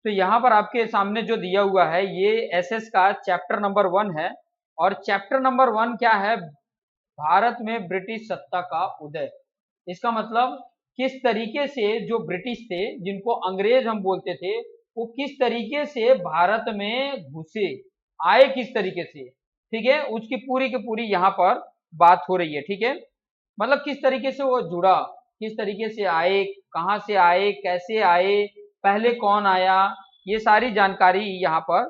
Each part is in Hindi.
तो यहाँ पर आपके सामने जो दिया हुआ है ये एसएस का चैप्टर नंबर 1 है। और चैप्टर नंबर 1 क्या है? भारत में ब्रिटिश सत्ता का उदय। इसका मतलब किस तरीके से जो ब्रिटिश थे, जिनको अंग्रेज हम बोलते थे, वो किस तरीके से भारत में घुसे, आए किस तरीके से, ठीक है, उसकी पूरी की पूरी यहाँ पर बात हो रही है। ठीक है, मतलब किस तरीके से वो जुड़ा, किस तरीके से आए, कहाँ से आए, कैसे आए, पहले कौन आया, ये सारी जानकारी यहाँ पर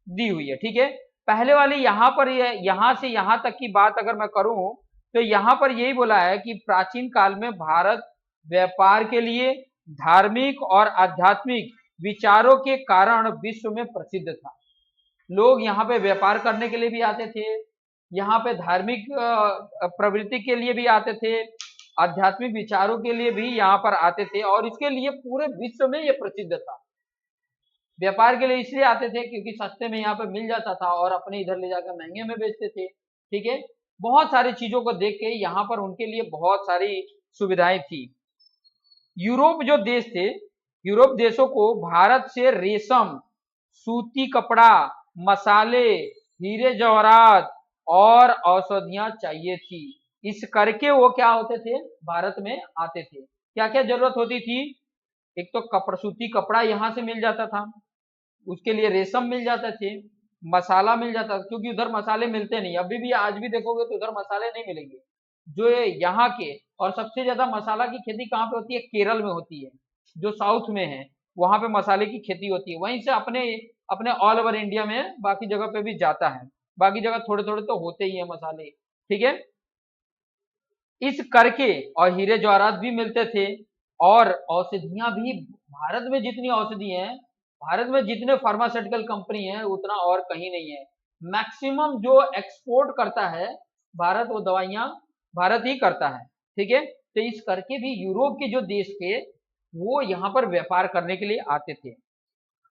दी हुई है। ठीक है, पहले वाली यहाँ पर यहाँ से यहाँ तक की बात अगर मैं करूं तो यहाँ पर यही बोला है कि प्राचीन काल में भारत व्यापार के लिए, धार्मिक और आध्यात्मिक विचारों के कारण विश्व में प्रसिद्ध था। लोग यहाँ पे व्यापार करने के लिए भी आते थे, यहाँ पे धार्मिक प्रवृत्ति के लिए भी आते थे, आध्यात्मिक विचारों के लिए भी यहाँ पर आते थे, और इसके लिए पूरे विश्व में ये प्रसिद्ध था। व्यापार के लिए इसलिए आते थे क्योंकि सस्ते में यहाँ पे मिल जाता था और अपने इधर ले जाकर महंगे में बेचते थे। ठीक है, बहुत सारी चीजों को देख के यहाँ पर उनके लिए बहुत सारी सुविधाएं थी। यूरोप जो देश थे, यूरोप देशों को भारत से रेशम, सूती कपड़ा, मसाले, हीरे जवाहरात और औषधियां चाहिए थी। इस करके वो क्या होते थे, भारत में आते थे। क्या क्या जरूरत होती थी? एक तो कपड़ा, सूती कपड़ा यहाँ से मिल जाता था, उसके लिए रेशम मिल जाते थे, मसाला मिल जाता था, क्योंकि उधर मसाले मिलते नहीं, अभी भी आज भी देखोगे तो उधर मसाले नहीं मिलेंगे जो यहाँ के। और सबसे ज्यादा मसाला की खेती कहाँ पे होती है? केरल में होती है, जो साउथ में है, वहां पे मसाले की खेती होती है। वहीं से अपने अपने ऑल ओवर इंडिया में बाकी जगह पे भी जाता है, बाकी जगह थोड़े थोड़े तो होते ही है मसाले। ठीक है, इस करके और हीरे जवाहरात भी मिलते थे, और औषधियां भी, भारत में जितनी औषधि हैं, भारत में जितने फार्मास्यूटिकल कंपनी है उतना और कहीं नहीं है। मैक्सिमम जो एक्सपोर्ट करता है भारत, वो दवाइयां भारत ही करता है। ठीक है, तो इस करके भी यूरोप के जो देश थे वो यहाँ पर व्यापार करने के लिए आते थे।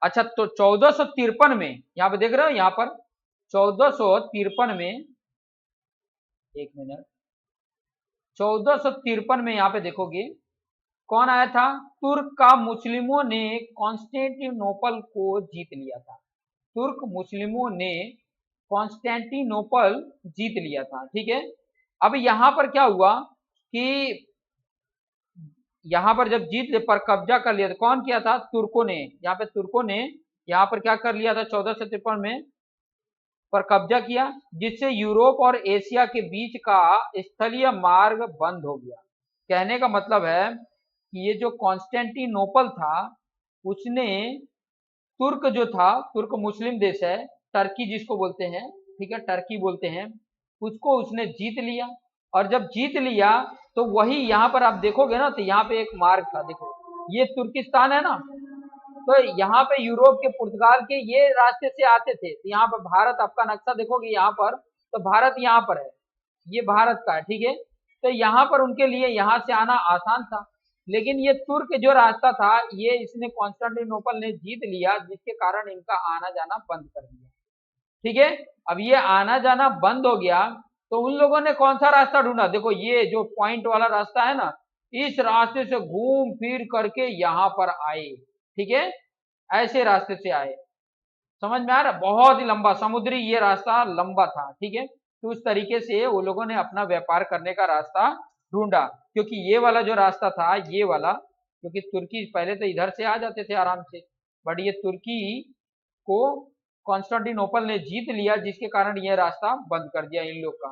अच्छा, तो 1453 में, यहाँ पे देख रहे हो, यहाँ पर 1453 में, एक मिनट, 1453 में यहाँ पे देखोगे कौन आया था? तुर्क का मुस्लिमों ने कॉन्स्टेंटिनोपल को जीत लिया था। तुर्क मुस्लिमों ने कॉन्स्टेंटिनोपल जीत लिया था। ठीक है, अब यहाँ पर क्या हुआ कि यहाँ पर जब जीत पर कब्जा कर लिया था, कौन किया था? तुर्कों ने। यहाँ पे तुर्कों ने यहाँ पर क्या कर लिया था 1453 में? पर कब्जा किया, जिससे यूरोप और एशिया के बीच का स्थलीय मार्ग बंद हो गया। कहने का मतलब है कि ये जो कॉन्स्टेंटिनोपल था, उसने, तुर्क जो था, तुर्क मुस्लिम देश है, टर्की जिसको बोलते हैं, ठीक है, टर्की बोलते हैं उसको, उसने जीत लिया। और जब जीत लिया तो वही यहाँ पर आप देखोगे ना, तो यहाँ पे एक मार्ग था, देखो ये तुर्किस्तान है ना, तो यहाँ पे यूरोप के, पुर्तगाल के ये रास्ते से आते थे। तो यहाँ पर भारत, आपका नक्शा देखोगे यहाँ पर, तो भारत यहाँ पर है, ये भारत का है। ठीक है, तो यहाँ पर उनके लिए यहाँ से आना आसान था, लेकिन ये तुर्क जो रास्ता था ये इसने कॉन्स्टेंटिनोपल ने जीत लिया, जिसके कारण इनका आना जाना बंद कर दिया। ठीक है, अब ये आना जाना बंद हो गया तो उन लोगों ने कौन सा रास्ता ढूंढा? देखो ये जो पॉइंट वाला रास्ता है ना, इस रास्ते से घूम फिर करके यहाँ पर आए। ठीक है, ऐसे रास्ते से आए, समझ में आ रहा? बहुत ही लंबा समुद्री ये रास्ता लंबा था। ठीक है, तो उस तरीके से वो लोगों ने अपना व्यापार करने का रास्ता ढूंढा, क्योंकि ये वाला जो रास्ता था, ये वाला, क्योंकि तुर्की पहले तो इधर से आ जाते थे आराम से, बट ये तुर्की को कॉन्स्टेंटिनोपल ने जीत लिया, जिसके कारण यह रास्ता बंद कर दिया इन लोग का,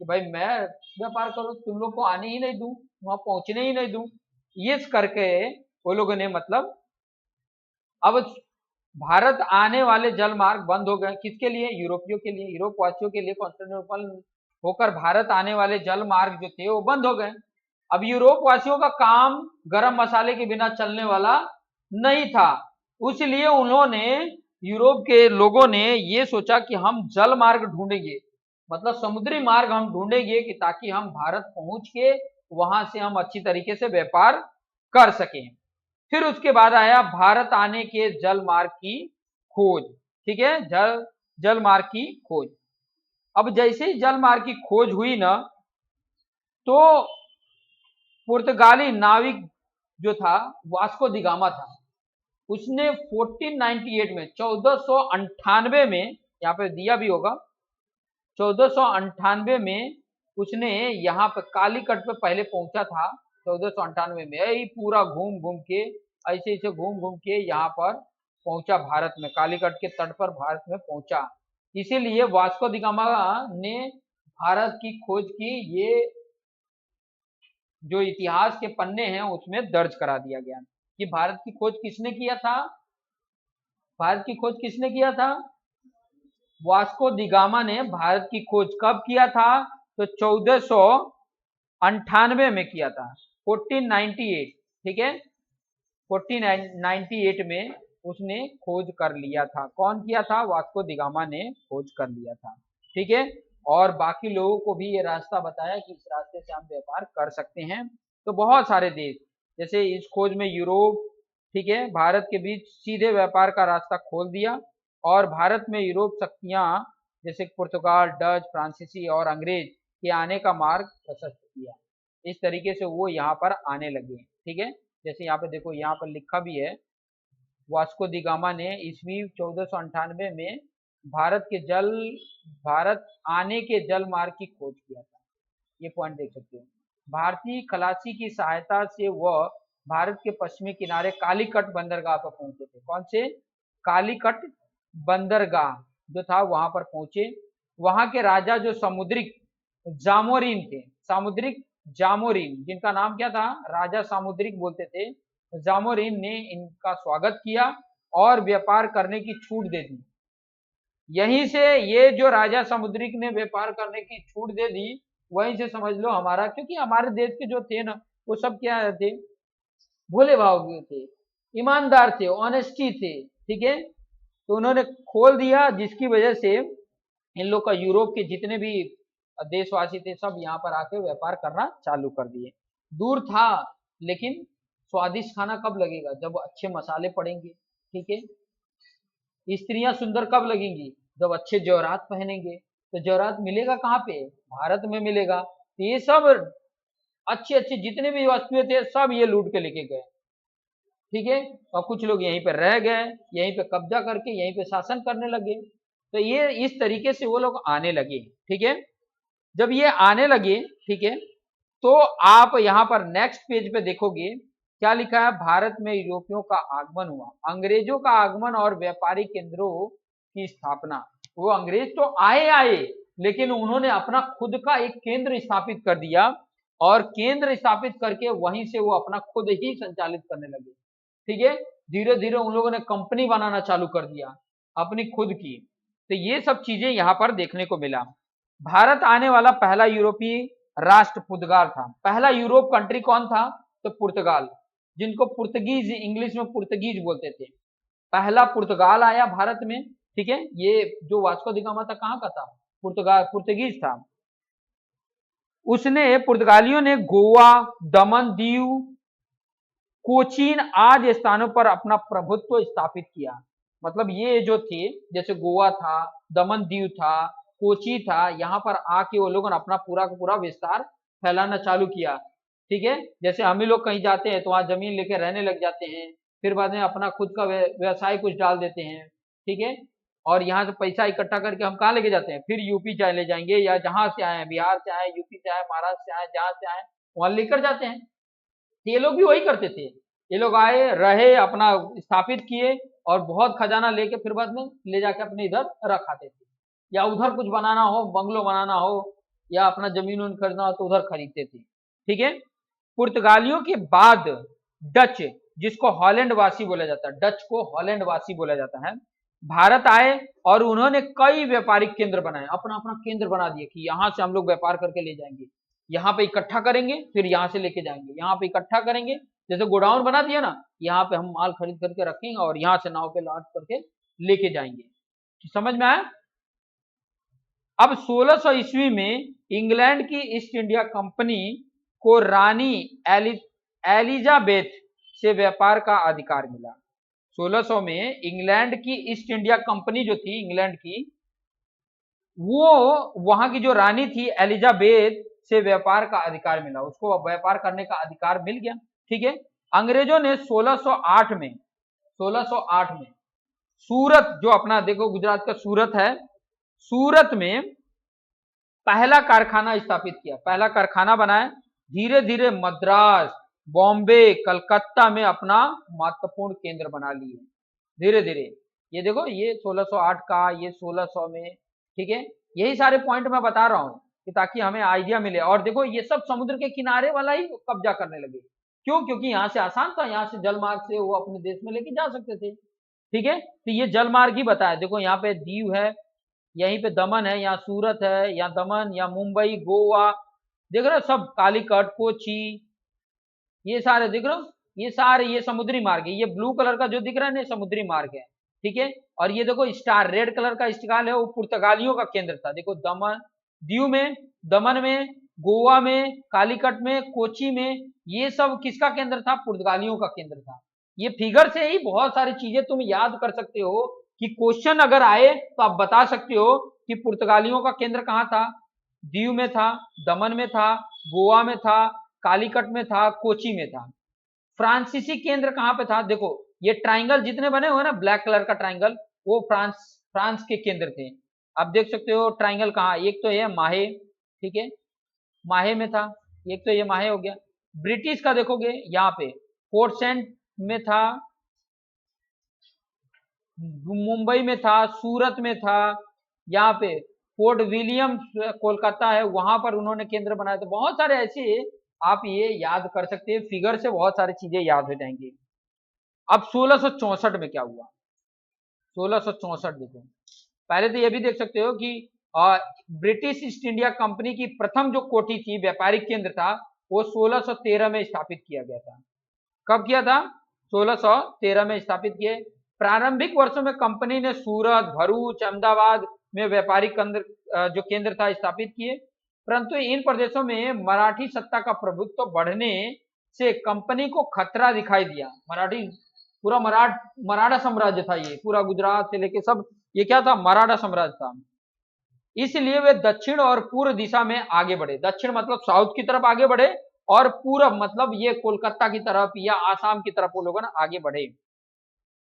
कि भाई मैं व्यापार करो, तुम लोग को आने ही नहीं दूं, वहां पहुंचने ही नहीं दूं। ये करके वो लोगों ने, मतलब अब भारत आने वाले जल मार्ग बंद हो गए। किसके लिए? यूरोपियों के लिए, यूरोप वासियों के लिए कॉन्स्टेंटिनोपल होकर भारत आने वाले जल मार्ग जो थे वो बंद हो गए। अब यूरोप वासियों का काम गरम मसाले के बिना चलने वाला नहीं था, इसलिए उन्होंने, यूरोप के लोगों ने ये सोचा कि हम जल मार्ग ढूंढेंगे, मतलब समुद्री मार्ग हम ढूंढेंगे, कि ताकि हम भारत पहुंच के वहां से हम अच्छी तरीके से व्यापार कर सकें। फिर उसके बाद आया भारत आने के जल मार्ग की खोज। ठीक है, जल मार्ग की खोज। अब जैसे ही जल मार्ग की खोज हुई ना, तो पुर्तगाली नाविक जो था, वास्को दी गामा था, उसने 1498 में 1498 में, यहाँ पे दिया भी होगा, 1498 में उसने यहाँ पे कालीकट पे पहले पहुंचा था। 1498 में यही पूरा घूम घूम के, ऐसे ऐसे घूम घूम के यहाँ पर पहुंचा भारत में, कालीकट के तट पर भारत में पहुंचा। इसीलिए वास्को दी गामा ने भारत की खोज की, ये जो इतिहास के पन्ने हैं उसमें दर्ज करा दिया गया कि भारत की खोज किसने किया था। भारत की खोज किसने किया था? वास्को दी गामा ने भारत की खोज कब किया था? तो 1498 में किया था, 1498, ठीक है, 1498 में उसने खोज कर लिया था। कौन किया था? वास्को दी गामा ने खोज कर लिया था, ठीक है। और बाकी लोगों को भी ये रास्ता बताया कि इस रास्ते से हम व्यापार कर सकते हैं। तो बहुत सारे देश, जैसे इस खोज में यूरोप, ठीक है, भारत के बीच सीधे व्यापार का रास्ता खोल दिया, और भारत में यूरोप शक्तियां जैसे पुर्तगाल, डच, फ्रांसीसी और अंग्रेज के आने का मार्ग प्रशस्त किया। इस तरीके से वो यहाँ पर आने लगे, ठीक है। जैसे यहाँ पे देखो, यहाँ पर लिखा भी है, वास्को दी गामा ने ईस्वी 1498 में भारत आने के जल मार्ग की खोज किया था। ये पॉइंट देख सकते हो। भारतीय खलासी की सहायता से वह भारत के पश्चिमी किनारे कालीकट बंदरगाह पर पहुंचे थे। कौन से? कालीकट बंदरगाह जो था वहां पर पहुंचे। वहां के राजा जो सामुद्रिक जामोरिन थे, सामुद्रिक जामोरिन, जिनका नाम क्या था? राजा सामुद्रिक बोलते थे। जामोरिन ने इनका स्वागत किया और व्यापार करने की छूट दे दी। यहीं से ये जो राजा सामुद्रिक ने व्यापार करने की छूट दे दी, वहीं से समझ लो हमारा, क्योंकि हमारे देश के जो थे ना, वो सब क्या थे? भोले भाव के थे, ईमानदार थे, ऑनेस्टी थे, ठीक है। तो उन्होंने खोल दिया, जिसकी वजह से इन लोग का यूरोप के जितने भी देशवासी थे सब यहाँ पर आके व्यापार करना चालू कर दिए। दूर था, लेकिन स्वादिष्ट खाना कब लगेगा? जब अच्छे मसाले पड़ेंगे, ठीक है। स्त्रियां सुंदर कब लगेंगी? जब अच्छे जेवरात पहनेंगे। तो जेवरात मिलेगा कहाँ पे? भारत में मिलेगा। तो ये सब अच्छे अच्छे जितने भी वस्तुएं थे सब ये लूट के लेके गए, ठीक है। और कुछ लोग यहीं पे रह गए, यहीं पे कब्जा करके यहीं पे शासन करने लगे। तो ये इस तरीके से वो लोग आने लगे, ठीक है। जब ये आने लगे, ठीक है, तो आप यहाँ पर नेक्स्ट पेज पे देखोगे क्या लिखा है? भारत में यूरोपियों का आगमन हुआ, अंग्रेजों का आगमन और व्यापारिक केंद्रों की स्थापना। वो अंग्रेज तो आए, लेकिन उन्होंने अपना खुद का एक केंद्र स्थापित कर दिया, और केंद्र स्थापित करके वहीं से वो अपना खुद ही संचालित करने लगे, ठीक है। धीरे धीरे उन लोगों ने कंपनी बनाना चालू कर दिया अपनी खुद की। तो ये सब चीजें यहाँ पर देखने को मिला। भारत आने वाला पहला यूरोपीय राष्ट्र पुर्तगाल था। पहला यूरोप कंट्री कौन था? तो पुर्तगाल, जिनको पुर्तगीज, इंग्लिश में पुर्तगीज बोलते थे। पहला पुर्तगाल आया भारत में, ठीक है। ये जो वास्को दी गामा था कहाँ का था? पुर्तगाल, पुर्तगीज था। उसने, पुर्तगालियों ने गोवा, दमन दीव, कोचीन आदि स्थानों पर अपना प्रभुत्व स्थापित किया। मतलब ये जो थे, जैसे गोवा था, दमन दीव था, कोची था, यहाँ पर आके वो लोगों ने अपना पूरा का पूरा विस्तार फैलाना चालू किया, ठीक है। जैसे हम ही लोग कहीं जाते हैं तो वहां जमीन लेके रहने लग जाते हैं, फिर बाद में अपना खुद का व्यवसाय कुछ डाल देते हैं, ठीक है। और यहाँ से पैसा इकट्ठा करके हम कहाँ लेके जाते हैं? फिर यूपी चले जाएंगे, या जहां से आए, बिहार से आए, यूपी से आए, महाराष्ट्र से आए, जहां से आए वहां लेकर जाते हैं। ये लोग भी वही करते थे। ये लोग आए, रहे, अपना स्थापित किए, और बहुत खजाना लेके फिर बाद में ले जाके अपने इधर रख आते थे, या उधर कुछ बनाना हो, बंगलो बनाना हो, या अपना जमीन उन खरीदना हो तो उधर खरीदते थे, ठीक है। पुर्तगालियों के बाद डच, जिसको हॉलैंड वासी बोला जाता है, डच को हॉलैंड वासी बोला जाता है, भारत आए, और उन्होंने कई व्यापारिक केंद्र बनाए, अपना अपना केंद्र बना दिए कि यहाँ से हम लोग व्यापार करके ले जाएंगे, यहाँ पे इकट्ठा करेंगे, फिर यहाँ से लेके जाएंगे, यहाँ पे इकट्ठा करेंगे, जैसे गोडाउन बना दिया ना, यहाँ पे हम माल खरीद करके रखेंगे और यहाँ से नाव पे लाद करके लेके जाएंगे। समझ में आया? अब 1600 ईस्वी में इंग्लैंड की ईस्ट इंडिया कंपनी को रानी एलिजाबेथ से व्यापार का अधिकार मिला। 1600 में इंग्लैंड की ईस्ट इंडिया कंपनी जो थी, इंग्लैंड की, वो वहां की जो रानी थी एलिजाबेथ से व्यापार का अधिकार मिला, उसको व्यापार करने का अधिकार मिल गया, ठीक है। अंग्रेजों ने 1608 में 1608 में सूरत, जो अपना देखो गुजरात का सूरत है, सूरत में पहला कारखाना स्थापित किया, पहला कारखाना बनाया। धीरे धीरे मद्रास, बॉम्बे, कलकत्ता में अपना महत्वपूर्ण केंद्र बना लिए धीरे धीरे। ये देखो, ये 1608 का, ये 1600 में, ठीक है। यही सारे पॉइंट मैं बता रहा हूं कि ताकि हमें आइडिया मिले। और देखो ये सब समुद्र के किनारे वाला ही कब्जा करने लगे। क्यों? क्योंकि यहाँ से आसान था, यहाँ से जलमार्ग से वो अपने देश में लेके जा सकते थे, ठीक है। तो ये जलमार्ग ही बताया। देखो यहाँ पे दीव है, यहीं पे दमन है, यहाँ सूरत है, यहाँ दमन, यहाँ मुंबई, गोवा, देख रहे हो सब, कालीकट, कोची, ये सारे देख रहे हो, ये सारे ये समुद्री मार्ग है। ये ब्लू कलर का जो दिख रहा है ना, समुद्री मार्ग है, ठीक है। और ये देखो स्टार, रेड कलर का स्टार है, वो पुर्तगालियों का केंद्र था। देखो दमन, दीव में, दमन में, गोवा में, कालीकट में, कोची में, ये सब किसका केंद्र था? पुर्तगालियों का केंद्र था। ये फिगर से ही बहुत सारी चीजें तुम याद कर सकते हो कि क्वेश्चन अगर आए तो आप बता सकते हो कि पुर्तगालियों का केंद्र कहाँ था। दीव में था, दमन में था, गोवा में था, कालीकट में था, कोची में था। फ्रांसीसी केंद्र कहाँ पे था? देखो ये ट्राइंगल जितने बने हुए ना, ब्लैक कलर का ट्राइंगल, वो फ्रांस के केंद्र थे। आप देख सकते हो ट्राइंगल कहाँ, एक तो ये माहे, ठीक है, माहे में था, एक तो ये माहे हो गया। ब्रिटिश का देखोगे यहाँ पे पोर्ट सेंट में था, मुंबई में था, सूरत में था, यहाँ पे फोर्ट विलियम कोलकाता है, वहां पर उन्होंने केंद्र बनाया। तो बहुत सारे ऐसे आप ये याद कर सकते हैं, फिगर से बहुत सारी चीजें याद हो जाएंगी। अब 1664 में क्या हुआ? 1664 देखो, पहले तो ये भी देख सकते हो कि ब्रिटिश ईस्ट इंडिया कंपनी की प्रथम जो कोठी थी, व्यापारिक केंद्र था, वो 1613 में स्थापित किया गया था। कब किया था? 1613 में स्थापित किए। प्रारंभिक वर्षों में कंपनी ने सूरत, भरूच, अहमदाबाद में व्यापारिक केंद्र जो केंद्र था स्थापित किए, परंतु इन प्रदेशों में मराठी सत्ता का प्रभुत्व बढ़ने से कंपनी को खतरा दिखाई दिया। मराठी, पूरा मराठा साम्राज्य था, ये पूरा गुजरात से लेके सब, ये क्या था? मराठा साम्राज्य था। इसलिए वे दक्षिण और पूर्व दिशा में आगे बढ़े। दक्षिण मतलब साउथ की तरफ आगे बढ़े, और पूरब मतलब ये कोलकाता की तरफ या आसाम की तरफ वो लोग ना आगे बढ़े।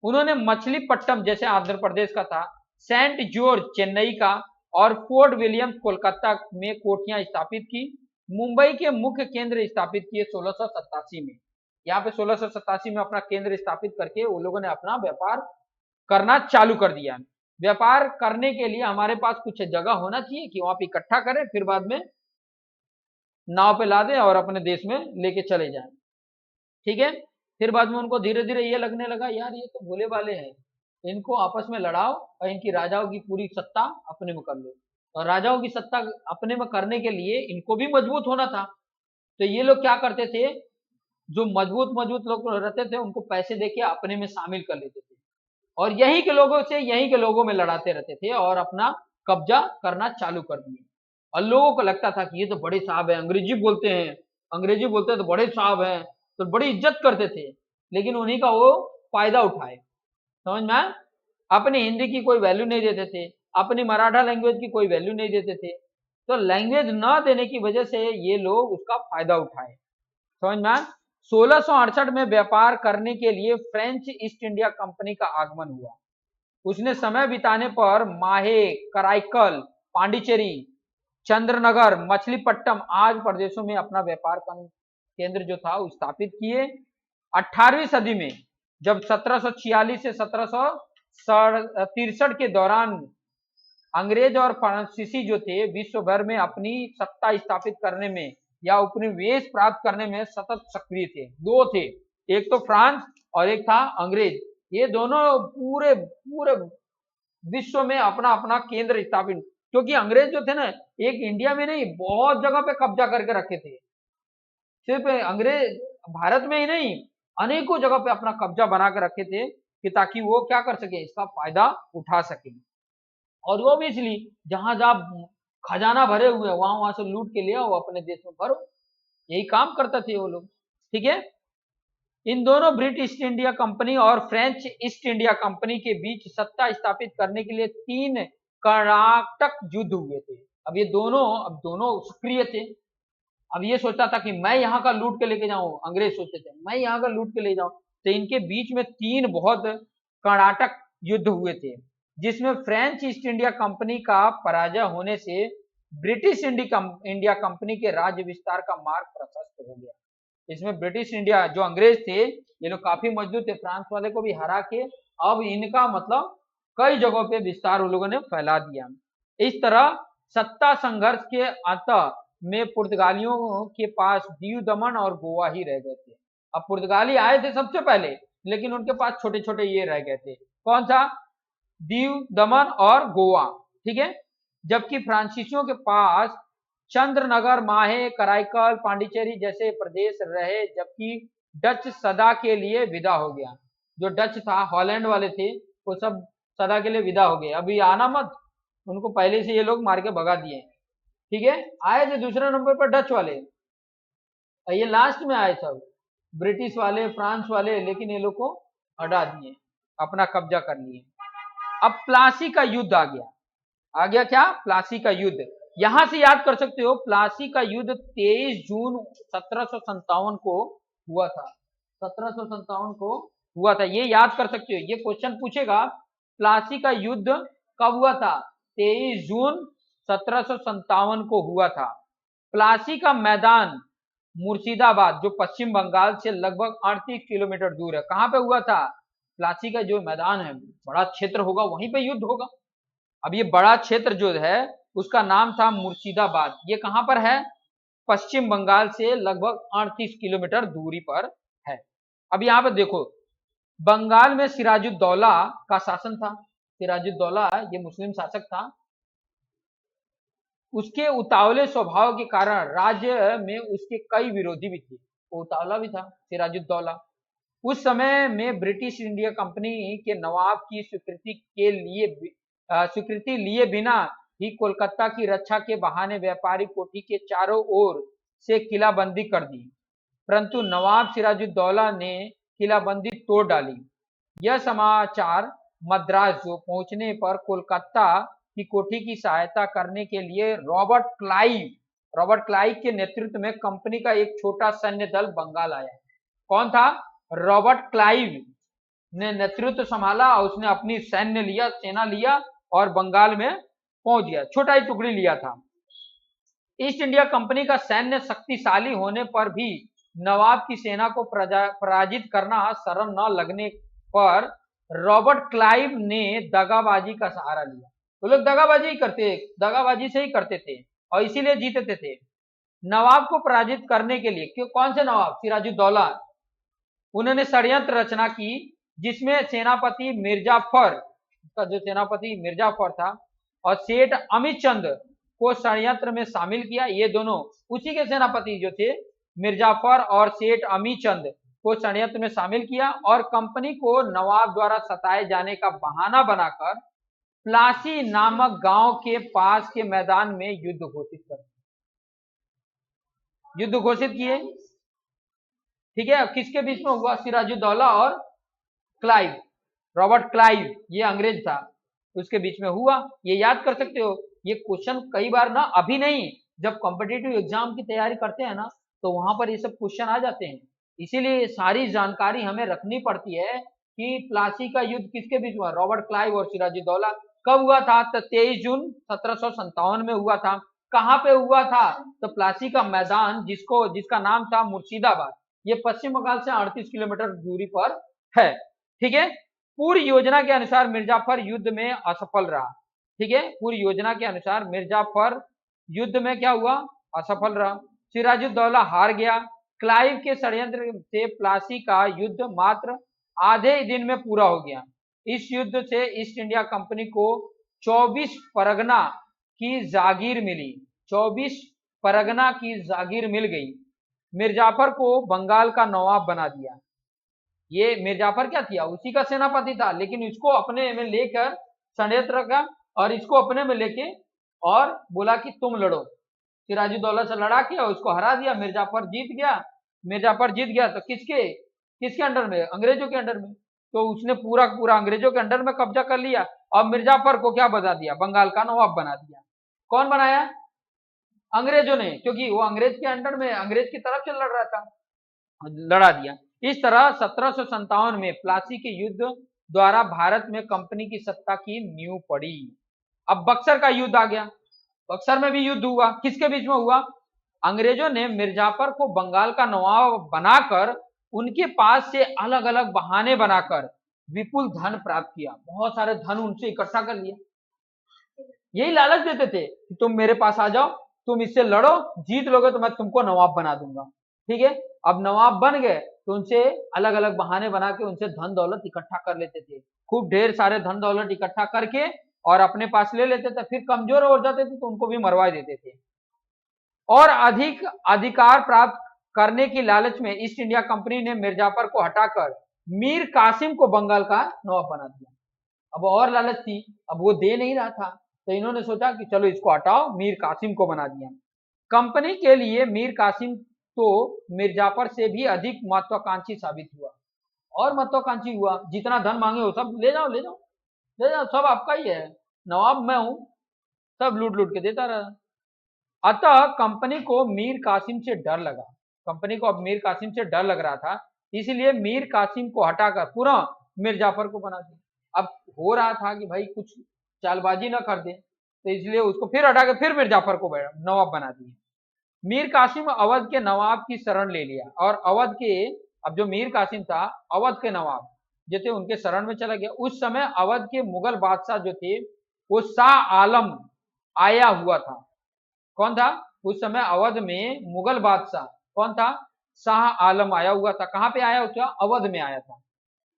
उन्होंने मछलीपट्टनम, जैसे आंध्र प्रदेश का था, सेंट जॉर्ज चेन्नई का, और फोर्ट विलियम्स कोलकाता में कोठियां स्थापित की। मुंबई के मुख्य केंद्र स्थापित किए 1687 में। यहाँ पे 1687 में अपना केंद्र स्थापित करके वो लोगों ने अपना व्यापार करना चालू कर दिया। व्यापार करने के लिए हमारे पास कुछ जगह होना चाहिए कि वहां पे इकट्ठा करें, फिर बाद में नाव पे ला दें और अपने देश में लेके चले जाएं, ठीक है। फिर बाद में उनको धीरे धीरे ये लगने लगा, यार ये तो भोले वाले हैं, इनको आपस में लड़ाओ और इनकी राजाओं की पूरी सत्ता अपने में कर लो। और राजाओं की सत्ता अपने में करने के लिए इनको भी मजबूत होना था। तो ये लोग क्या करते थे, जो मजबूत मजबूत लोग रहते थे उनको पैसे देके अपने में शामिल कर लेते थे, और यही के लोगों से, यही के लोगों में लड़ाते रहते थे और अपना कब्जा करना चालू कर दिए। और लोगों को लगता था कि ये तो बड़े साहब है, अंग्रेजी बोलते हैं, अंग्रेजी बोलते हैं तो बड़े साहब हैं, तो बड़ी इज्जत करते थे। लेकिन उन्हीं का वो फायदा उठाए, समझ में आया? अपनी हिंदी की कोई वैल्यू नहीं देते थे, अपनी मराठा लैंग्वेज की कोई वैल्यू नहीं देते थे। तो लैंग्वेज न देने की वजह से ये लोग उसका फायदा उठाए, समझ में आया? 1668 में व्यापार करने के लिए फ्रेंच ईस्ट इंडिया कंपनी का आगमन हुआ। उसने समय बिताने पर माहे, कराईकल, पांडिचेरी, चंद्रनगर, मछलीपट्टनम आदि प्रदेशों में अपना व्यापार केंद्र जो था वो स्थापित किए। 18वीं सदी में जब 1746 से 1763 के दौरान अंग्रेज और फ्रांसीसी जो थे विश्व भर में अपनी सत्ता स्थापित करने में या उपनिवेश प्राप्त करने में सतत सक्रिय थे। दो थे, एक तो फ्रांस और एक था अंग्रेज। ये दोनों पूरे पूरे विश्व में अपना अपना केंद्र स्थापित, क्योंकि अंग्रेज जो थे ना, एक इंडिया में नहीं बहुत जगह पे कब्जा करके रखे थे। सिर्फ अंग्रेज भारत में ही नहीं, अनेकों जगह पे अपना कब्जा बना के रखे थे कि ताकि वो क्या कर सके, इसका फायदा उठा सके। और वो भी इसलिए जहां जहां खजाना भरे हुए वहां वहां से लूट के ले आओ, अपने देश में भरो, यही काम करते थे वो लोग, ठीक है। इन दोनों ब्रिटिश ईस्ट इंडिया कंपनी और फ्रेंच ईस्ट इंडिया कंपनी के बीच सत्ता स्थापित करने के लिए 3 कर्नाटक युद्ध हुए थे। अब ये दोनों सक्रिय थे। अब ये सोचता था कि मैं यहाँ का लूट के लेके जाऊं, अंग्रेज सोचते थे मैं यहाँ का लूट के ले जाऊं, तो इनके बीच में 3 बहुत कर्नाटक युद्ध हुए थे, जिसमें फ्रेंच ईस्ट इंडिया कंपनी का पराजय होने से ब्रिटिश इंडिया कंपनी के राज्य विस्तार का मार्ग प्रशस्त हो गया। इसमें ब्रिटिश इंडिया जो अंग्रेज थे, ये लोग काफी मजबूत थे, फ्रांस वाले को भी हरा के अब इनका मतलब कई जगहों पे विस्तार उन लोगों ने फैला दिया। इस तरह सत्ता संघर्ष के अंत में पुर्तगालियों के पास दीव दमन और गोवा ही रह गए थे। अब पुर्तगाली आए थे सबसे पहले, लेकिन उनके पास छोटे छोटे ये रह गए थे, कौन सा, दीव दमन और गोवा, ठीक है। जबकि फ्रांसीसियों के पास चंद्रनगर, माहे, कराईकल, पांडिचेरी जैसे प्रदेश रहे, जबकि डच सदा के लिए विदा हो गया। जो डच था, हॉलैंड वाले थे, वो सब सदा के लिए विदा हो गए, अभी आना मत, उनको पहले से ये लोग मार के भगा दिए, ठीक है। आए थे दूसरे नंबर पर डच वाले, ये लास्ट में आए सब ब्रिटिश वाले, फ्रांस वाले, लेकिन ये लोग को हटा दिए, अपना कब्जा कर लिए। अब प्लासी का युद्ध आ गया क्या, प्लासी का युद्ध। यहां से याद कर सकते हो, प्लासी का युद्ध 23 जून 1757 को हुआ था, 1757 को हुआ था, ये याद कर सकते हो। ये क्वेश्चन पूछेगा प्लासी का युद्ध कब हुआ था, 23 जून 1757 को हुआ था। प्लासी का मैदान मुर्शिदाबाद, जो पश्चिम बंगाल से लगभग 38 किलोमीटर दूर है, कहां पे हुआ था, प्लासी का जो मैदान है, बड़ा क्षेत्र होगा, वहीं पे युद्ध होगा। अब ये बड़ा क्षेत्र जो है उसका नाम था मुर्शिदाबाद, ये कहां पर है, पश्चिम बंगाल से लगभग 38 किलोमीटर दूरी पर है। अब यहाँ पे देखो, बंगाल में सिराजुद्दौला का शासन था। सिराजुद्दौला ये मुस्लिम शासक था। उसके उतावले स्वभाव के कारण राज्य में उसके कई विरोधी भी थे, वो उतावला भी था सिराजुद्दौला। उस समय में ब्रिटिश इंडिया कंपनी के नवाब की स्वीकृति लिए बिना ही कोलकाता की रक्षा के बहाने व्यापारी कोठी के चारों ओर से किलाबंदी कर दी, परंतु नवाब सिराजुद्दौला ने किलाबंदी तोड़ डाली। यह समाचार मद्रास जो पहुंचने पर कोलकाता की कोठी की सहायता करने के लिए रॉबर्ट क्लाइव के नेतृत्व में कंपनी का एक छोटा सैन्य दल बंगाल आया। कौन था, रॉबर्ट क्लाइव ने नेतृत्व संभाला, और उसने अपनी सेना लिया और बंगाल में पहुंच गया, छोटा ही टुकड़ी लिया था। ईस्ट इंडिया कंपनी का सैन्य शक्तिशाली होने पर भी नवाब की सेना को पराजित करना सरल न लगने पर रॉबर्ट क्लाइव ने दगाबाजी का सहारा लिया। वो लोग दगाबाजी से ही करते थे और इसीलिए जीतते थे। नवाब को पराजित करने के लिए, क्यों, कौन से नवाब, सिराजुद्दौला, उन्होंने षड्यंत्र रचना की, जिसमें सेनापति मिर्जाफर, उसका जो सेनापति मिर्जाफर था, और सेठ अमित चंद को षड्यंत्र में शामिल किया। ये दोनों उसी के सेनापति जो थे, मिर्जाफर और सेठ अमित चंद को षड्यंत्र में शामिल किया और कंपनी को नवाब द्वारा सताए जाने का बहाना बनाकर प्लासी नामक गांव के पास के मैदान में युद्ध घोषित किए, ठीक है। किसके बीच में हुआ, सिराजुद्दौला और क्लाइव, रॉबर्ट क्लाइव, ये अंग्रेज था, उसके बीच में हुआ। ये याद कर सकते हो। ये क्वेश्चन कई बार ना, अभी नहीं, जब कॉम्पिटिटिव एग्जाम की तैयारी करते हैं ना, तो वहां पर ये सब क्वेश्चन आ जाते हैं। इसीलिए सारी जानकारी हमें रखनी पड़ती है कि प्लासी का युद्ध किसके बीच हुआ, रॉबर्ट क्लाइव और सिराजुद्दौला। कब हुआ था, तो 23 जून 1757 में हुआ था। कहां पे हुआ था, तो प्लासी का मैदान, जिसका नाम था मुर्शिदाबाद, ये पश्चिम बंगाल से 38 किलोमीटर दूरी पर है, ठीक है। पूरी योजना के अनुसार मिर्जाफर युद्ध में असफल रहा, ठीक है। पूरी योजना के अनुसार मिर्जाफर युद्ध में क्या हुआ, असफल रहा। सिराजुद्दौला हार गया। क्लाइव के षड्यंत्र से प्लासी का युद्ध मात्र आधे दिन में पूरा हो गया। इस युद्ध से ईस्ट इंडिया कंपनी को 24 परगना की जागीर मिली, 24 परगना की जागीर मिल गई। मिर्जाफर को बंगाल का नवाब बना दिया। ये मिर्जाफर क्या था, उसी का सेनापति था, लेकिन इसको अपने में लेकर षड्यंत्र का, और इसको अपने में लेके और बोला कि तुम लड़ो। सिराजुद्दौला से लड़ा के और उसको हरा दिया। मिर्जाफर जीत गया तो किसके अंडर में, अंग्रेजों के अंडर में। तो उसने पूरा अंग्रेजों के अंडर में कब्जा कर लिया और मिर्जाफर को क्या बना दिया, बंगाल का नवाब बना दिया। कौन बनाया, अंग्रेजों ने, क्योंकि वो अंग्रेज के अंडर में, अंग्रेज की तरफ से लड़ रहा था, लड़ा दिया। इस तरह 1757 में प्लासी के युद्ध द्वारा भारत में कंपनी की सत्ता की नींव पड़ी। अब बक्सर का युद्ध आ गया। बक्सर में भी युद्ध हुआ। किसके बीच में हुआ? अंग्रेजों ने मिर्जापुर को बंगाल का नवाब बनाकर उनके पास से अलग अलग बहाने बनाकर विपुल धन प्राप्त किया। बहुत सारे धन उनसे इकट्ठा कर लिया। यही लालच देते थे कि तुम मेरे पास आ जाओ, तुम इससे लड़ो, जीत लोगे तो मैं तुमको नवाब बना दूंगा। ठीक है, अब नवाब बन गए तो उनसे अलग अलग बहाने बना के उनसे धन दौलत इकट्ठा कर लेते थे। खूब ढेर सारे धन दौलत इकट्ठा करके और अपने पास ले लेते थे। फिर कमजोर हो जाते थे तो उनको भी मरवा देते थे। और अधिक अधिकार प्राप्त करने की लालच में ईस्ट इंडिया कंपनी ने मिर्जापुर को हटाकर मीर कासिम को बंगाल का नवाब बना दिया। अब और लालच थी, अब वो दे नहीं रहा था तो इन्होंने सोचा कि चलो इसको हटाओ, मीर कासिम को बना दिया। कंपनी के लिए मीर कासिम तो मिर्जापुर से भी अधिक महत्वाकांक्षी साबित हुआ। और महत्वाकांक्षी हुआ, जितना धन मांगे हो सब ले जाओ, ले जाओ, ले जाओ, सब आपका ही है, नवाब मैं हूं, सब लूट लूट के देता रहा। अतः कंपनी को मीर कासिम से डर लगा। कंपनी को अब मीर कासिम से डर लग रहा था, इसलिए मीर कासिम को हटाकर पूरा मिर्जापुर को बना दिया। अब हो रहा था कि भाई कुछ चालबाजी ना कर दे, तो इसलिए उसको फिर हटा के फिर मिर्जापुर को नवाब बना दिया। मीर कासिम अवध के नवाब की शरण ले लिया और अवध के, अब जो मीर कासिम था अवध के नवाब जो थे उनके शरण में चला गया। उस समय अवध के मुगल बादशाह जो थे वो शाह आलम आया हुआ था। कौन था उस समय अवध में मुगल बादशाह? कौन था? शाह आलम आया हुआ था। कहां पे आया हुआ? अवध में आया था।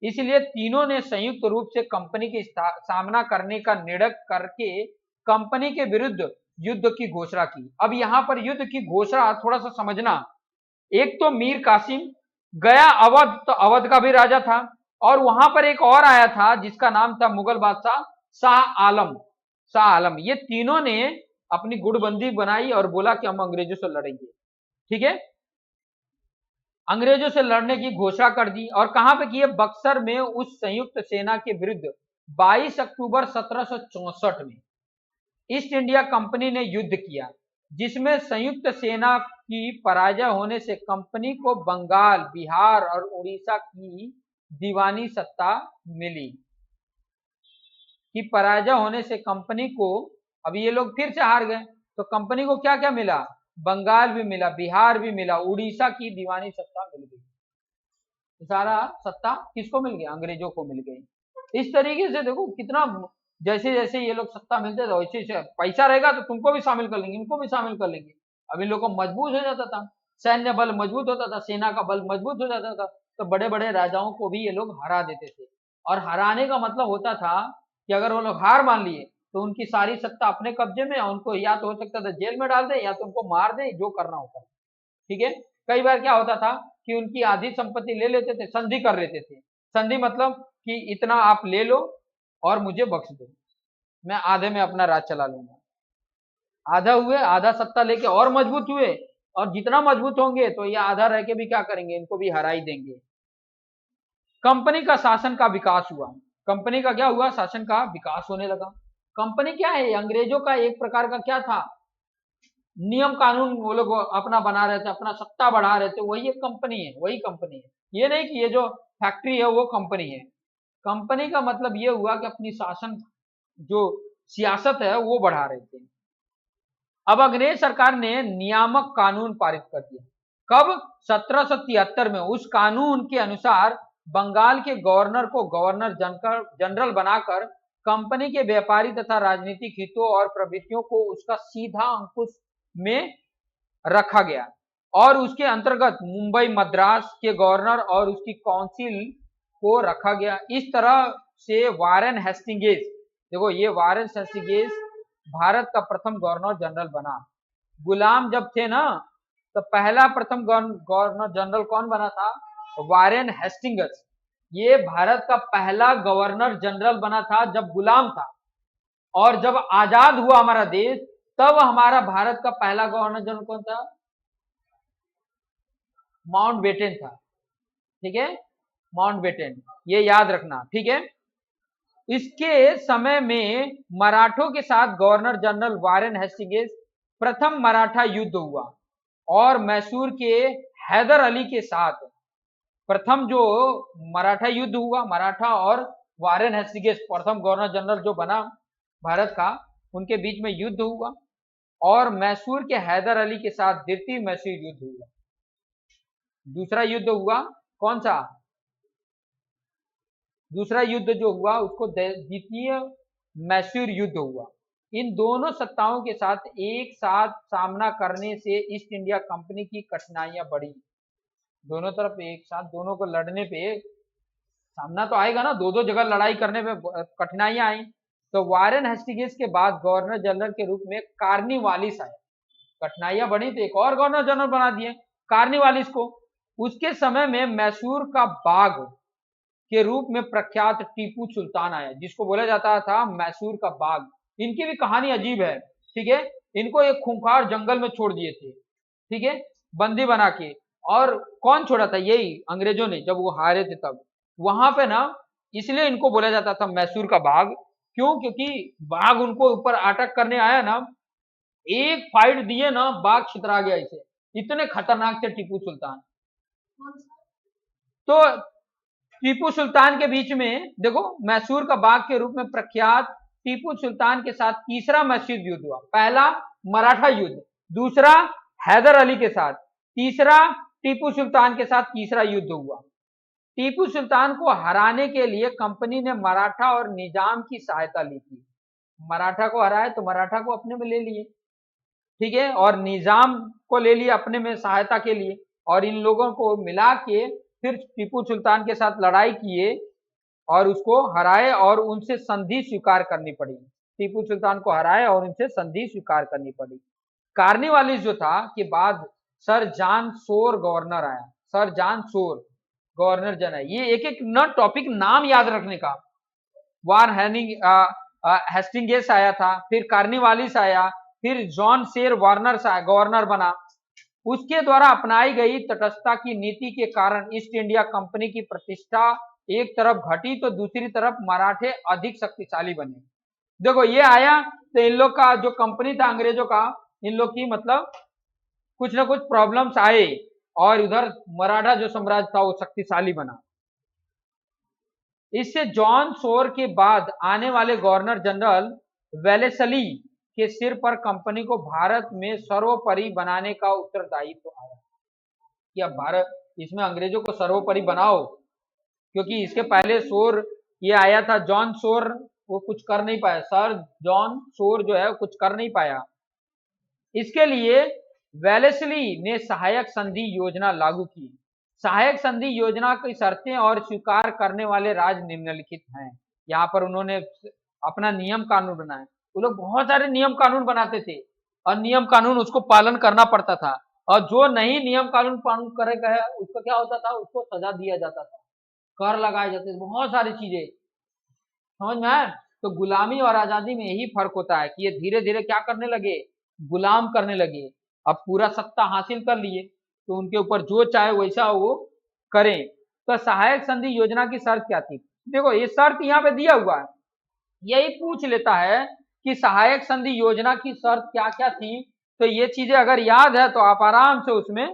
इसलिए तीनों ने संयुक्त रूप से कंपनी के सामना करने का निर्णय करके कंपनी के विरुद्ध युद्ध की घोषणा की। अब यहां पर युद्ध की घोषणा थोड़ा सा समझना। एक तो मीर कासिम गया अवध, तो अवध का भी राजा था, और वहां पर एक और आया था जिसका नाम था मुगल बादशाह शाह आलम। शाह आलम, ये तीनों ने अपनी गुटबंदी बनाई और बोला कि हम अंग्रेजों से लड़ेंगे। ठीक है, अंग्रेजों से लड़ने की घोषणा कर दी। और कहां पे की है? बक्सर में उस संयुक्त सेना के विरुद्ध 22 अक्टूबर 1764 में ईस्ट इंडिया कंपनी ने युद्ध किया, जिसमें संयुक्त सेना की पराजय होने से कंपनी को बंगाल, बिहार और उड़ीसा की दीवानी सत्ता मिली। कि पराजय होने से कंपनी को, अब ये लोग फिर से हार गए तो कंपनी को क्या क्या मिला? बंगाल भी मिला, बिहार भी मिला, उड़ीसा की दीवानी सत्ता मिल गई। सारा सत्ता किसको मिल गया? अंग्रेजों को मिल गई। इस तरीके से देखो कितना, जैसे जैसे ये लोग सत्ता मिलते थे वैसे पैसा रहेगा तो तुमको भी शामिल कर लेंगे, इनको भी शामिल कर लेंगे। अब इन लोग को मजबूत हो जाता था, सैन्य बल मजबूत होता था, सेना का बल मजबूत हो जाता था, तो बड़े बड़े राजाओं को भी ये लोग हरा देते थे। और हराने का मतलब होता था कि अगर वो लोग हार मान लिए तो उनकी सारी सत्ता अपने कब्जे में, उनको या तो हो सकता था जेल में डाल दे या तो उनको मार दे, जो करना होता है। ठीक है, कई बार क्या होता था कि उनकी आधी संपत्ति ले लेते थे, संधि कर लेते थे। संधि मतलब कि इतना आप ले लो और मुझे बख्श दो, मैं आधे में अपना राज चला लूंगा। आधा हुए, आधा सत्ता लेके और मजबूत हुए, और जितना मजबूत होंगे तो ये आधा रह के भी क्या करेंगे? इनको भी हरा ही देंगे। कंपनी का शासन का विकास हुआ। कंपनी का क्या हुआ? शासन का विकास होने लगा। कंपनी क्या है? अंग्रेजों का एक प्रकार का क्या था? नियम कानून वो लोग अपना बना रहे थे, अपना सत्ता बढ़ा रहे थे, वही एक कंपनी है, वही कंपनी है। ये नहीं कि ये जो फैक्ट्री है वो कंपनी है। कंपनी का मतलब ये हुआ कि अपनी शासन, जो सियासत है वो बढ़ा रहे थे। अब अंग्रेज सरकार ने नियामक कानून पारित कर दिया। कब? 1773 में। उस कानून के अनुसार बंगाल के गवर्नर को गवर्नर जनरल बनाकर कंपनी के व्यापारी तथा राजनीतिक हितों और प्रवृत्तियों को उसका सीधा अंकुश में रखा गया, और उसके अंतर्गत मुंबई मद्रास के गवर्नर और उसकी काउंसिल को रखा गया। इस तरह से वारेन हेस्टिंग्स, देखो ये वारेन हेस्टिंग्स भारत का प्रथम गवर्नर जनरल बना। गुलाम जब थे ना, तो पहला प्रथम गवर्नर जनरल कौन बना था? Warren Hastings. ये भारत का पहला गवर्नर जनरल बना था जब गुलाम था, और जब आजाद हुआ हमारा देश तब हमारा भारत का पहला गवर्नर जनरल कौन था? माउंटबेटन था। ठीक है, माउंटबेटन, ये याद रखना। ठीक है, इसके समय में मराठों के साथ गवर्नर जनरल वारेन हेस्टिंग्स प्रथम मराठा युद्ध हुआ, और मैसूर के हैदर अली के साथ प्रथम जो मराठा युद्ध हुआ, मराठा और वारेन हेस्टिंग्स प्रथम गवर्नर जनरल जो बना भारत का, उनके बीच में युद्ध हुआ। और मैसूर के हैदर अली के साथ द्वितीय मैसूर युद्ध हुआ। दूसरा युद्ध हुआ कौन सा? दूसरा युद्ध जो हुआ उसको द्वितीय मैसूर युद्ध हुआ। इन दोनों सत्ताओं के साथ एक साथ सामना करने से ईस्ट इंडिया कंपनी की कठिनाइयां बढ़ी। दोनों तरफ एक साथ दोनों को लड़ने पे सामना तो आएगा ना, दो दो जगह लड़ाई करने पे कठिनाइयां आई। तो वारेन हेस्टिंग्स के बाद गवर्नर जनरल के रूप में कार्निवालिस आया। कठिनाइयां बढ़ी तो एक और गवर्नर जनरल बना दिए कार्निवालिस को। उसके समय में मैसूर का बाग के रूप में प्रख्यात टीपू सुल्तान आया, जिसको बोला जाता था मैसूर का बाग। इनकी भी कहानी अजीब है, ठीक है। इनको एक खूंखार जंगल में छोड़ दिए थे, ठीक है, बंदी बना के। और कौन छोड़ा था? यही अंग्रेजों ने, जब वो हारे थे तब। वहां पे ना, इसलिए इनको बोला जाता था मैसूर का बाग। क्यों? क्योंकि बाघ उनको ऊपर अटैक करने आया ना, एक फाइट दिए ना, बाघ छितरा गया इसे। इतने खतरनाक थे टीपू सुल्तान। तो टीपू सुल्तान के बीच में देखो, मैसूर का बाग के रूप में प्रख्यात टीपू सुल्तान के साथ तीसरा मैसूर युद्ध हुआ। पहला मराठा युद्ध, दूसरा हैदर अली के साथ, तीसरा टीपू सुल्तान के साथ तीसरा युद्ध हुआ। टीपू सुल्तान को हराने के लिए कंपनी ने मराठा और निजाम की सहायता ली थी। मराठा को हराए तो मराठा को अपने में ले लिए, ठीक है, और निजाम को ले लिया अपने में सहायता के लिए। और इन लोगों को मिला के फिर टीपू सुल्तान के साथ लड़ाई किए और उसको हराए और उनसे संधि स्वीकार करनी पड़ी। टीपू सुल्तान को हराए और उनसे संधि स्वीकार करनी पड़ी। कार्निवालिस जो था के बाद सर जॉन सोर गवर्नर आया। सर जॉन सोर गवर्नर जनरल। ये एक एक न टॉपिक नाम याद रखने का। वार हेस्टिंग्स आया था, फिर कार्निवालिस आया, फिर जॉन सेर वार्नर गवर्नर बना। उसके द्वारा अपनाई गई तटस्थता की नीति के कारण ईस्ट इंडिया कंपनी की प्रतिष्ठा एक तरफ घटी तो दूसरी तरफ मराठे अधिक शक्तिशाली बने। देखो ये आया तो इन लोग का जो कंपनी था अंग्रेजों का, इन लोग की मतलब कुछ ना कुछ प्रॉब्लम्स आए और उधर मराठा जो साम्राज्य था वो शक्तिशाली बना। इससे जॉन सोर के बाद आने वाले गवर्नर जनरल वेलेस्ली के सिर पर कंपनी को भारत में सर्वोपरि बनाने का उत्तरदायित्व आया कि अब भारत इसमें अंग्रेजों को सर्वोपरि बनाओ। क्योंकि इसके पहले सोर ये आया था, जॉन सोर, वो कुछ कर नहीं पाया। सर जॉन सोर जो है कुछ कर नहीं पाया। इसके लिए वेलेस्ली ने सहायक संधि योजना लागू की। सहायक संधि योजना की शर्तें और स्वीकार करने वाले राज्य निम्नलिखित हैं। यहाँ पर उन्होंने अपना नियम कानून बनाए। वो लोग बहुत सारे नियम कानून बनाते थे और नियम कानून उसको पालन करना पड़ता था। और जो नहीं नियम कानून पालन करेगा उसको क्या होता था? उसको सजा दिया जाता था, कर लगाए जाते थे, बहुत सारी चीजें। समझ में आया? तो गुलामी और आजादी में यही फर्क होता है कि ये धीरे धीरे क्या करने लगे? गुलाम करने लगे। अब पूरा सत्ता हासिल कर लिए तो उनके ऊपर जो चाहे वैसा वो करें। तो सहायक संधि योजना की शर्त क्या थी? देखो ये शर्त यहाँ पे दिया हुआ है, यही पूछ लेता है कि सहायक संधि योजना की शर्त क्या क्या थी। तो ये चीजें अगर याद है तो आप आराम से उसमें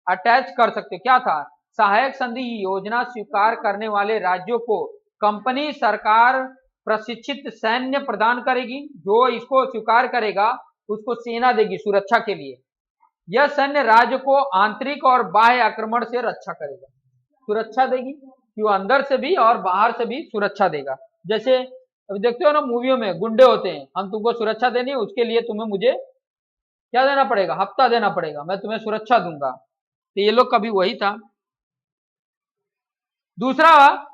अटैच कर सकते हो। क्या था? सहायक संधि योजना स्वीकार करने वाले राज्यों को कंपनी सरकार प्रशिक्षित सैन्य प्रदान करेगी। जो इसको स्वीकार करेगा उसको सेना देगी सुरक्षा के लिए। यह सैन्य राज्य को आंतरिक और बाह्य आक्रमण से रक्षा करेगा, सुरक्षा देगी कि वो अंदर से भी और बाहर से भी सुरक्षा देगा। जैसे अभी देखते हो ना मूवियों में गुंडे होते हैं, हम तुमको सुरक्षा देनी है, उसके लिए तुम्हें मुझे क्या देना पड़ेगा? हफ्ता देना पड़ेगा, मैं तुम्हें सुरक्षा दूंगा। तो ये लोग का भी वही था। दूसरा,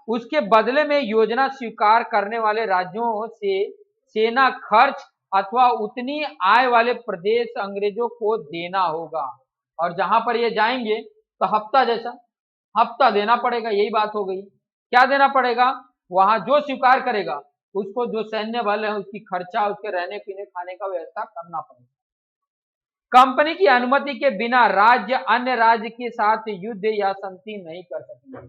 उसके बदले में योजना स्वीकार करने वाले राज्यों से सेना खर्च अथवा उतनी आय वाले प्रदेश अंग्रेजों को देना होगा। और जहां पर ये जाएंगे तो हफ्ता जैसा हफ्ता देना पड़ेगा। यही बात हो गई। क्या देना पड़ेगा? वहां जो स्वीकार करेगा उसको जो सैन्य बल है उसकी खर्चा, उसके रहने पीने खाने का व्यवस्था करना पड़ेगा। कंपनी की अनुमति के बिना राज्य अन्य राज्य के साथ युद्ध या संधि नहीं कर सकेंगे।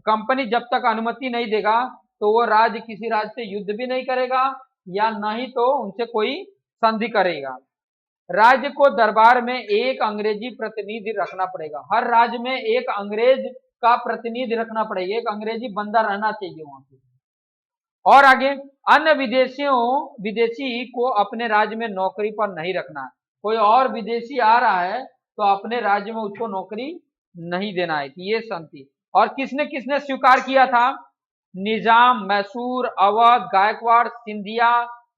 कंपनी जब तक अनुमति नहीं देगा तो वो राज्य किसी राज्य से युद्ध भी नहीं करेगा या नहीं तो उनसे कोई संधि करेगा। राज्य को दरबार में एक अंग्रेजी प्रतिनिधि रखना पड़ेगा। हर राज्य में एक अंग्रेज का प्रतिनिधि रखना पड़ेगा, एक अंग्रेजी बंदा रहना चाहिए वहां पे। और आगे, अन्य विदेशी को अपने राज्य में नौकरी पर नहीं रखना है। कोई और विदेशी आ रहा है तो अपने राज्य में उसको नौकरी नहीं देना है, ये संधि। और किसने किसने स्वीकार किया था? निजाम, मैसूर, अवध, गायकवाड़, सिंधिया,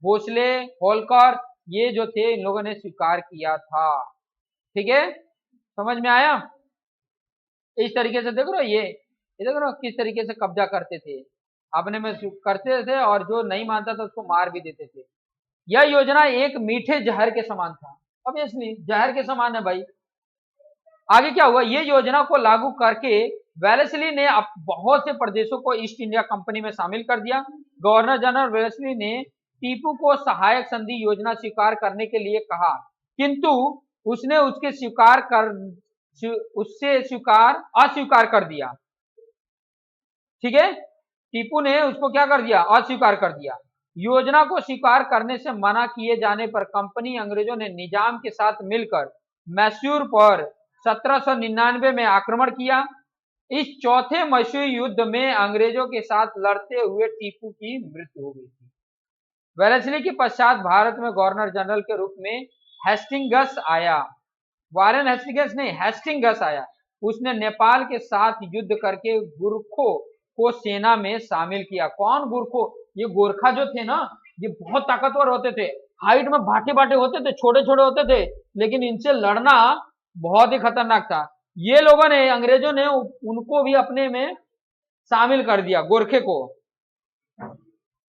भोसले, होलकर, ये जो थे इन लोगों ने स्वीकार किया था। ठीक है, समझ में आया? इस तरीके से देख रहे हो, ये देख रहे हो किस तरीके से कब्जा करते थे, अपने में करते थे, और जो नहीं मानता था उसको मार भी देते थे। यह योजना एक मीठे जहर के समान था। ऑब्वियसली जहर के समान है भाई। आगे क्या हुआ, ये योजना को लागू करके वेलेस्ली ने बहुत से प्रदेशों को ईस्ट इंडिया कंपनी में शामिल कर दिया। गवर्नर जनरल वेलेस्ली ने टीपू को सहायक संधि योजना स्वीकार करने के लिए कहा, किंतु उसने उससे अस्वीकार कर दिया। ठीक है, टीपू ने उसको क्या कर दिया? अस्वीकार कर दिया। योजना को स्वीकार करने से मना किए जाने पर कंपनी अंग्रेजों ने निजाम के साथ मिलकर मैसूर पर 1799 में आक्रमण किया। इस चौथे मैसूर युद्ध में अंग्रेजों के साथ लड़ते हुए टीपू की मृत्यु हो गई थी। वेलेस्ली के पश्चात भारत में गवर्नर जनरल के रूप में हेस्टिंगस आया। वारेन हेस्टिंगस नहीं, हेस्टिंगस आया। उसने नेपाल के साथ युद्ध करके गुरखों को सेना में शामिल किया। कौन गुरखो? ये गोरखा जो थे ना, ये बहुत ताकतवर होते थे, हाइट में भाटे भाटे होते थे, छोटे छोटे होते थे, लेकिन इनसे लड़ना बहुत ही खतरनाक था। ये लोगों ने, अंग्रेजों ने उनको भी अपने में शामिल कर दिया, गोरखे को।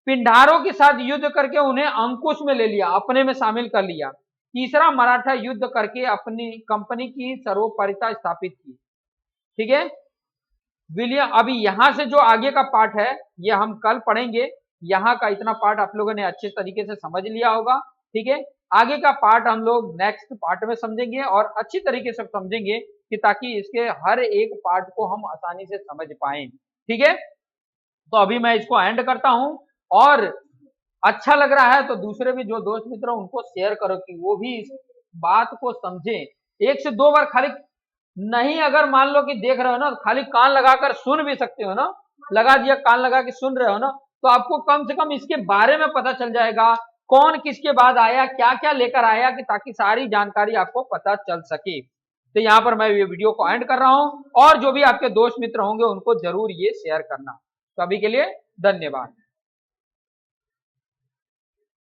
पिंडारों के साथ युद्ध करके उन्हें अंकुश में ले लिया, अपने में शामिल कर लिया। तीसरा मराठा युद्ध करके अपनी कंपनी की सर्वोपरिता स्थापित की। ठीक है विलियम, अभी यहां से जो आगे का पार्ट है ये हम कल पढ़ेंगे। यहाँ का इतना पार्ट आप लोगों ने अच्छे तरीके से समझ लिया होगा। ठीक है, आगे का पार्ट हम लोग नेक्स्ट पार्ट में समझेंगे और अच्छी तरीके से समझेंगे, कि ताकि इसके हर एक पार्ट को हम आसानी से समझ पाए। ठीक है, तो अभी मैं इसको एंड करता हूं, और अच्छा लग रहा है तो दूसरे भी जो दोस्त मित्र उनको शेयर करो, कि वो भी इस बात को समझे। 1 से 2 बार खाली नहीं, अगर मान लो कि देख रहे हो ना, खाली कान लगाकर सुन भी सकते हो ना, लगा दिया कान लगा के सुन रहे हो ना, तो आपको कम से कम इसके बारे में पता चल जाएगा, कौन किसके बाद आया, क्या क्या लेकर आया, कि ताकि सारी जानकारी आपको पता चल सके। तो यहाँ पर मैं ये वीडियो को एंड कर रहा हूं, और जो भी आपके दोस्त मित्र होंगे उनको जरूर ये शेयर करना। तो अभी के लिए धन्यवाद।